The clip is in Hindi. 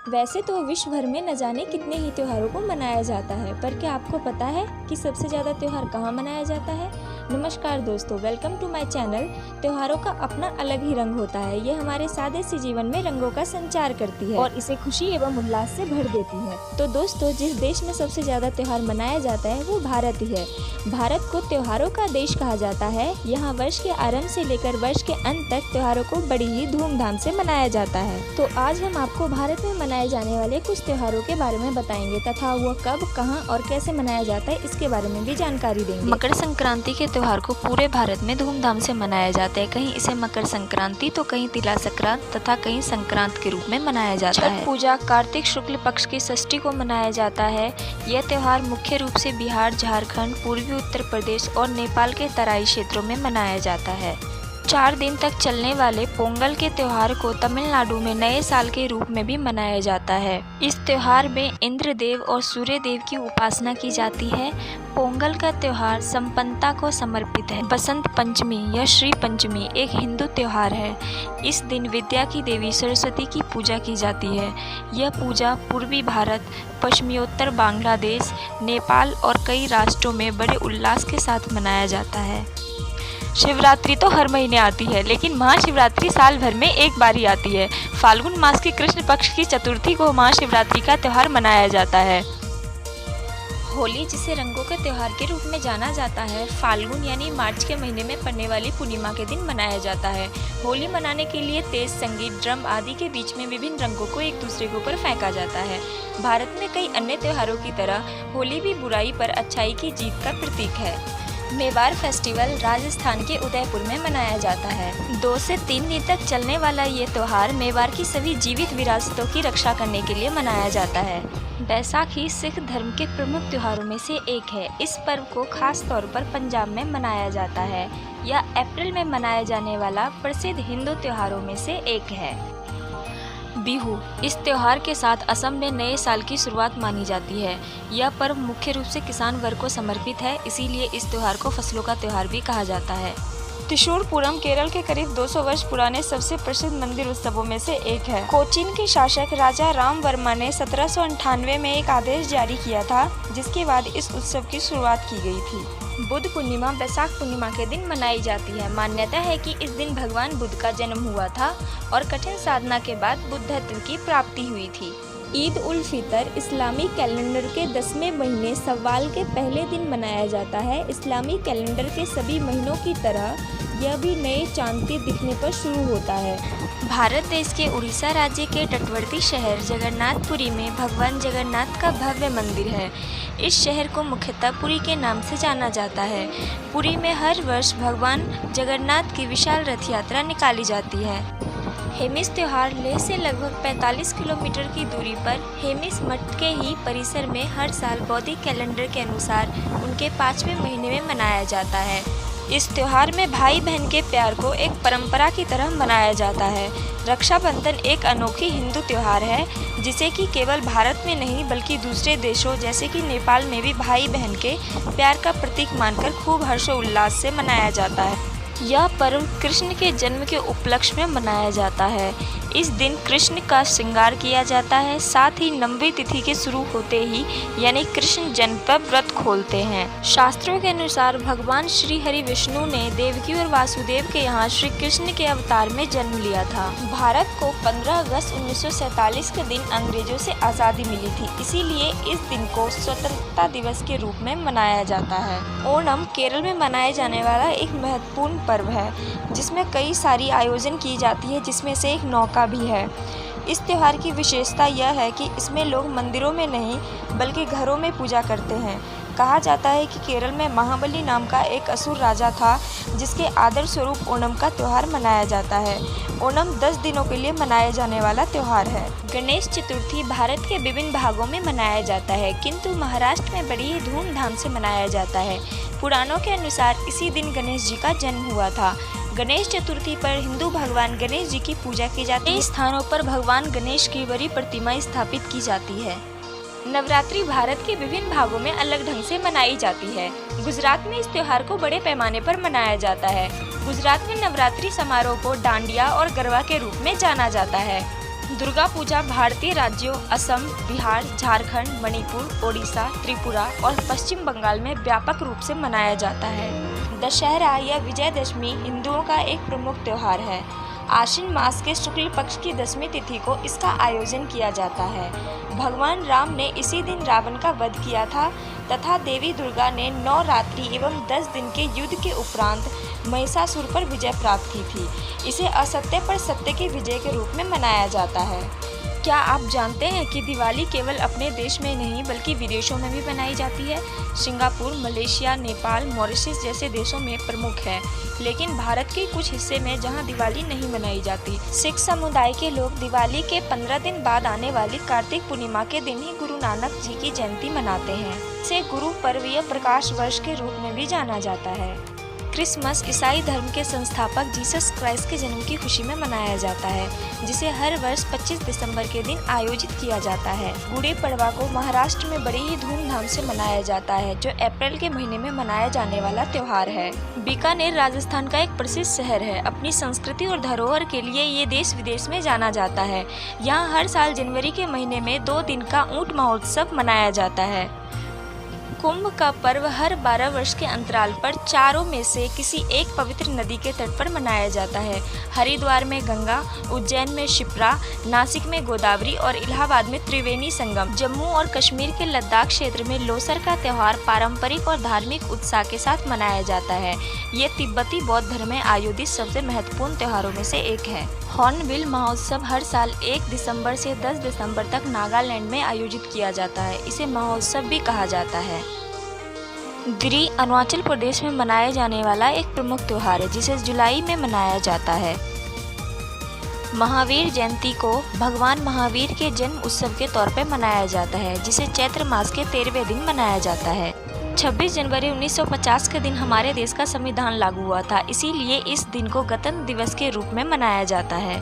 वैसे तो विश्व भर में न जाने कितने ही त्योहारों को मनाया जाता है, पर क्या आपको पता है कि सबसे ज़्यादा त्योहार कहाँ मनाया जाता है? नमस्कार दोस्तों, वेलकम टू माय चैनल। त्योहारों का अपना अलग ही रंग होता है। ये हमारे सादे से जीवन में रंगों का संचार करती है और इसे खुशी एवं उल्लास से भर देती है। तो दोस्तों, जिस देश में सबसे ज़्यादा त्योहार मनाया जाता है वो भारत ही है। भारत को त्योहारों का देश कहा जाता है। यहाँ वर्ष के आरंभ से लेकर वर्ष के अंत तक त्योहारों को बड़ी ही धूमधाम से मनाया जाता है। तो आज हम आपको भारत में मनाए जाने वाले कुछ त्योहारों के बारे में बताएंगे तथा वो कब, कहां और कैसे मनाया जाता है इसके बारे में भी जानकारी देंगे। मकर संक्रांति के त्योहार को पूरे भारत में धूमधाम से मनाया जाता है। कहीं इसे मकर संक्रांति तो कहीं तिला संक्रांत तथा कहीं संक्रांत के रूप में मनाया जाता है। छठ पूजा कार्तिक शुक्ल पक्ष की षष्ठी को मनाया जाता है। यह त्योहार मुख्य रूप से बिहार, झारखंड, पूर्वी उत्तर प्रदेश और नेपाल के तराई क्षेत्रों में मनाया जाता है। 4 दिन तक चलने वाले पोंगल के त्योहार को तमिलनाडु में नए साल के रूप में भी मनाया जाता है। इस त्योहार में इंद्र देव और सूर्य देव की उपासना की जाती है। पोंगल का त्योहार संपन्नता को समर्पित है। बसंत पंचमी या श्री पंचमी एक हिंदू त्योहार है। इस दिन विद्या की देवी सरस्वती की पूजा की जाती है। यह पूजा पूर्वी भारत, पश्चिमोत्तर बांग्लादेश, नेपाल और कई राष्ट्रों में बड़े उल्लास के साथ मनाया जाता है। शिवरात्रि तो हर महीने आती है, लेकिन महाशिवरात्रि साल भर में एक बार ही आती है। फाल्गुन मास के कृष्ण पक्ष की चतुर्थी को महाशिवरात्रि का त्यौहार मनाया जाता है। होली, जिसे रंगों के त्यौहार के रूप में जाना जाता है, फाल्गुन यानी मार्च के महीने में पड़ने वाली पूर्णिमा के दिन मनाया जाता है। होली मनाने के लिए तेज संगीत, ड्रम आदि के बीच में विभिन्न रंगों को एक दूसरे के ऊपर फेंका जाता है। भारत में कई अन्य त्योहारों की तरह होली भी बुराई पर अच्छाई की जीत का प्रतीक है। मेवाड़ फेस्टिवल राजस्थान के उदयपुर में मनाया जाता है। 2 से 3 दिन तक चलने वाला ये त्योहार मेवाड़ की सभी जीवित विरासतों की रक्षा करने के लिए मनाया जाता है। बैसाखी सिख धर्म के प्रमुख त्योहारों में से एक है। इस पर्व को खास तौर पर पंजाब में मनाया जाता है। यह अप्रैल में मनाया जाने वाला प्रसिद्ध हिंदू त्योहारों में से एक है। बिहू, इस त्योहार के साथ असम में नए साल की शुरुआत मानी जाती है। यह पर्व मुख्य रूप से किसान वर्ग को समर्पित है, इसीलिए इस त्योहार को फसलों का त्योहार भी कहा जाता है। त्रिशूर पूरम केरल के करीब 200 वर्ष पुराने सबसे प्रसिद्ध मंदिर उत्सवों में से एक है। कोचीन के शासक राजा राम वर्मा ने 1798 में एक आदेश जारी किया था, जिसके बाद इस उत्सव की शुरुआत की गई थी। बुद्ध पूर्णिमा बैसाख पूर्णिमा के दिन मनाई जाती है। मान्यता है कि इस दिन भगवान बुद्ध का जन्म हुआ था और कठिन साधना के बाद बुद्धत्व की प्राप्ति हुई थी। ईद उल फितर इस्लामी कैलेंडर के 10वें महीने सव्वाल के पहले दिन मनाया जाता है। इस्लामी कैलेंडर के सभी महीनों की तरह यह भी नए चांद के दिखने पर शुरू होता है। भारत देश के उड़ीसा राज्य के तटवर्ती शहर जगन्नाथपुरी में भगवान जगन्नाथ का भव्य मंदिर है। इस शहर को मुख्यतः पुरी के नाम से जाना जाता है। पुरी में हर वर्ष भगवान जगन्नाथ की विशाल रथ यात्रा निकाली जाती है। हेमिस त्योहार लेह से लगभग 45 किलोमीटर की दूरी पर हेमिस मठ के ही परिसर में हर साल बौद्धिक कैलेंडर के अनुसार उनके 5वें महीने में मनाया जाता है। इस त्योहार में भाई बहन के प्यार को एक परंपरा की तरह मनाया जाता है। रक्षाबंधन एक अनोखी हिंदू त्योहार है, जिसे कि केवल भारत में नहीं बल्कि दूसरे देशों जैसे कि नेपाल में भी भाई बहन के प्यार का प्रतीक मानकर खूब हर्षोल्लास से मनाया जाता है। यह पर्व कृष्ण के जन्म के उपलक्ष्य में मनाया जाता है। इस दिन कृष्ण का श्रृंगार किया जाता है। साथ ही नवमी तिथि के शुरू होते ही यानी कृष्ण जन्म पर व्रत खोलते हैं। शास्त्रों के अनुसार भगवान श्री हरि विष्णु ने देवकी और वासुदेव के यहाँ श्री कृष्ण के अवतार में जन्म लिया था। भारत को 15 अगस्त 1947 के दिन अंग्रेजों से आज़ादी मिली थी, इसीलिए इस दिन को स्वतंत्रता दिवस के रूप में मनाया जाता है। ओणम केरल में मनाए जाने वाला एक महत्वपूर्ण पर्व है, जिसमें कई सारी आयोजन की जाती है, जिसमें से एक नौका भी है। इस त्योहार की विशेषता यह है कि इसमें लोग मंदिरों में नहीं बल्कि घरों में पूजा करते हैं। कहा जाता है कि केरल में महाबली नाम का एक असुर राजा था, जिसके आदर स्वरूप ओणम का त्यौहार मनाया जाता है। ओणम 10 दिनों के लिए मनाए जाने वाला त्यौहार है। गणेश चतुर्थी भारत के विभिन्न भागों में मनाया जाता है, किंतु महाराष्ट्र में बड़ी ही धूमधाम से मनाया जाता है। पुराणों के अनुसार इसी दिन गणेश जी का जन्म हुआ था। गणेश चतुर्थी पर हिंदू भगवान गणेश जी की पूजा की जाती है। स्थानों पर भगवान गणेश की बड़ी प्रतिमा स्थापित की जाती है। नवरात्रि भारत के विभिन्न भागों में अलग ढंग से मनाई जाती है। गुजरात में इस त्योहार को बड़े पैमाने पर मनाया जाता है। गुजरात में नवरात्रि समारोह को डांडिया और गरबा के रूप में जाना जाता है। दुर्गा पूजा भारतीय राज्यों असम, बिहार, झारखंड, मणिपुर, ओडिशा, त्रिपुरा और पश्चिम बंगाल में व्यापक रूप से मनाया जाता है। दशहरा या विजयदशमी हिंदुओं का एक प्रमुख त्योहार है। आश्विन मास के शुक्ल पक्ष की 10वीं तिथि को इसका आयोजन किया जाता है। भगवान राम ने इसी दिन रावण का वध किया था तथा देवी दुर्गा ने 9 रात्रि एवं 10 दिन के युद्ध के उपरांत महिषासुर पर विजय प्राप्त की थी। इसे असत्य पर सत्य की विजय के रूप में मनाया जाता है। क्या आप जानते हैं कि दिवाली केवल अपने देश में नहीं बल्कि विदेशों में भी मनाई जाती है? सिंगापुर, मलेशिया, नेपाल, मॉरिशस जैसे देशों में प्रमुख है, लेकिन भारत के कुछ हिस्से में जहां दिवाली नहीं मनाई जाती। सिख समुदाय के लोग दिवाली के 15 दिन बाद आने वाली कार्तिक पूर्णिमा के दिन ही गुरु नानक जी की जयंती मनाते हैं। इसे गुरु पर्व या प्रकाश वर्ष के रूप में भी जाना जाता है। क्रिसमस ईसाई धर्म के संस्थापक जीसस क्राइस्ट के जन्म की खुशी में मनाया जाता है, जिसे हर वर्ष 25 दिसंबर के दिन आयोजित किया जाता है। गुड़ी पड़वा को महाराष्ट्र में बड़ी ही धूमधाम से मनाया जाता है, जो अप्रैल के महीने में मनाया जाने वाला त्योहार है। बीकानेर राजस्थान का एक प्रसिद्ध शहर है। अपनी संस्कृति और धरोहर के लिए ये देश विदेश में जाना जाता है। यहाँ हर साल जनवरी के महीने में 2 दिन का ऊंट महोत्सव मनाया जाता है। कुंभ का पर्व हर 12 वर्ष के अंतराल पर चारों में से किसी एक पवित्र नदी के तट पर मनाया जाता है। हरिद्वार में गंगा, उज्जैन में शिप्रा, नासिक में गोदावरी और इलाहाबाद में त्रिवेणी संगम। जम्मू और कश्मीर के लद्दाख क्षेत्र में लोसर का त्यौहार पारंपरिक और धार्मिक उत्साह के साथ मनाया जाता है। ये तिब्बती बौद्ध धर्म में आयोजित सबसे महत्वपूर्ण त्योहारों में से एक है। हॉर्नबिल महोत्सव हर साल 1 दिसंबर से 10 दिसंबर तक नागालैंड में आयोजित किया जाता है। इसे महोत्सव भी कहा जाता है। गिरी अरुणाचल प्रदेश में मनाए जाने वाला एक प्रमुख त्योहार है, जिसे जुलाई में मनाया जाता है। महावीर जयंती को भगवान महावीर के जन्म उत्सव के तौर पर मनाया जाता है, जिसे चैत्र मास के 13वें दिन मनाया जाता है। 26 जनवरी 1950 के दिन हमारे देश का संविधान लागू हुआ था, इसीलिए इस दिन को गणतंत्र दिवस के रूप में मनाया जाता है।